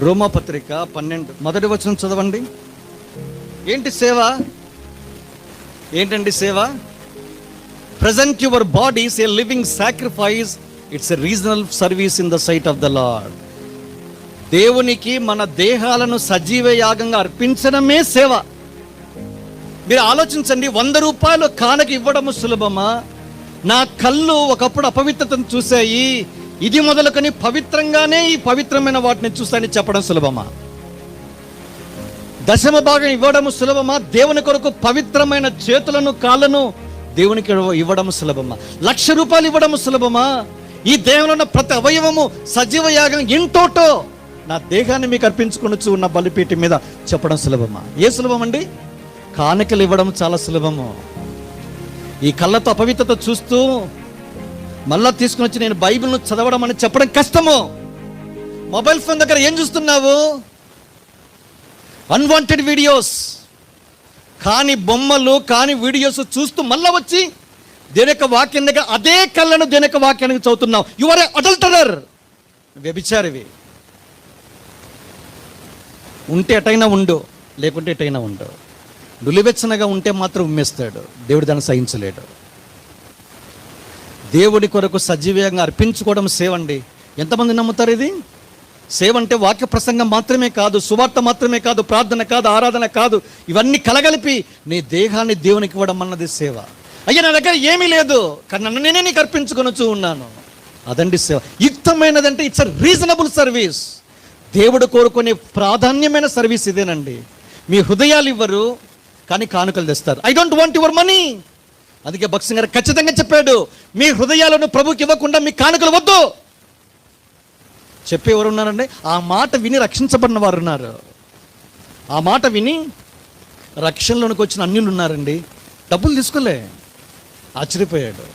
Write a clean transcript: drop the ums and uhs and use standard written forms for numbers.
రోమాపత్రిక 12 మొదటి వచనం చదవండి. ఏంటి సేవ? ఏంటండి సేవ? Present your bodies a living sacrifice, it's a regional service in the sight of the Lord. దేవునికి మన దేహాలను సజీవ యాగంగా అర్పించడమే సేవ. మీరు ఆలోచించండి, 100 రూపాయలు కానుక ఇవ్వడము సులభమా? నా కళ్ళు ఒకప్పుడు అపవిత్రతను చూశాయి, ఇది మొదలుకొని పవిత్రంగానే ఈ పవిత్రమైన వాటిని చూస్తానని చెప్పడం సులభమా? దశమ భాగం ఇవ్వడము సులభమా? దేవుని కొరకు పవిత్రమైన చేతులను కాళ్ళను దేవునికి ఇవ్వడము సులభమా? 1,00,000 రూపాయలు ఇవ్వడము సులభమా? ఈ దేవుని ఉన్న ప్రతి అవయవము సజీవ యాగం ఇంటోటో నా దేహాన్ని మీకు అర్పించుకొనొచ్చు ఉన్న బలిపీఠం మీద చెప్పడం సులభమా? ఏ సులభం అండి? కానుకలు ఇవ్వడం చాలా సులభము. ఈ కళ్ళతో అపవిత్రత చూస్తూ మళ్ళా తీసుకుని వచ్చి నేను బైబిల్ను చదవడం అని చెప్పడం కష్టము. మొబైల్ ఫోన్ దగ్గర ఏం చూస్తున్నావు? అన్వాంటెడ్ వీడియోస్, కాని బొమ్మలు, కాని వీడియోస్ చూస్తూ మళ్ళా వచ్చి దేని యొక్క వాక్యం దగ్గర అదే కళ్ళను దేని యొక్క వాక్యానికి చదువుతున్నావు. యు ఆర్ ఏ అడల్టరర్, వ్యభిచారివి. ఉంటే ఎటైనా ఉండు, లేకుంటే ఎటైనా ఉండు. నులివెచ్చనగా ఉంటే మాత్రం ఉమ్మేస్తాడు దేవుడు, దాన్ని సహించలేడు. దేవుడి కొరకు సజీవంగా అర్పించుకోవడం సేవ అండి. ఎంతమంది నమ్ముతారు ఇది? సేవ అంటే వాక్య ప్రసంగం మాత్రమే కాదు, సువార్త మాత్రమే కాదు, ప్రార్థన కాదు, ఆరాధన కాదు, ఇవన్నీ కలగలిపి నీ దేహాన్ని దేవునికి ఇవ్వడం అన్నది సేవ. అయ్యా నా దగ్గర ఏమీ లేదు కానీ నన్ను నేనే నీకు అర్పించుకొనొచ్చు ఉన్నాను, అదండి సేవ. యుక్తమైనదంటే ఇట్స్ అ రీజనబుల్ సర్వీస్. దేవుడు కోరుకునే ప్రాధాన్యమైన సర్వీస్ ఇదేనండి. మీ హృదయాలు ఇవ్వరు కానీ కానుకలు తెస్తారు. I don't want your money. అందుకే భక్త్ సింగ్ గారు ఖచ్చితంగా చెప్పాడు, మీ హృదయాలను ప్రభుకి ఇవ్వకుండా మీ కానుకలు వద్దు చెప్పేవారు ఉన్నారండి. ఆ మాట విని రక్షించబడిన వారు ఉన్నారు. ఆ మాట విని రక్షణలోనికి వచ్చిన అన్యులు ఉన్నారండి. డబ్బులు తీసుకోలే, ఆశ్చర్యపోయాడు.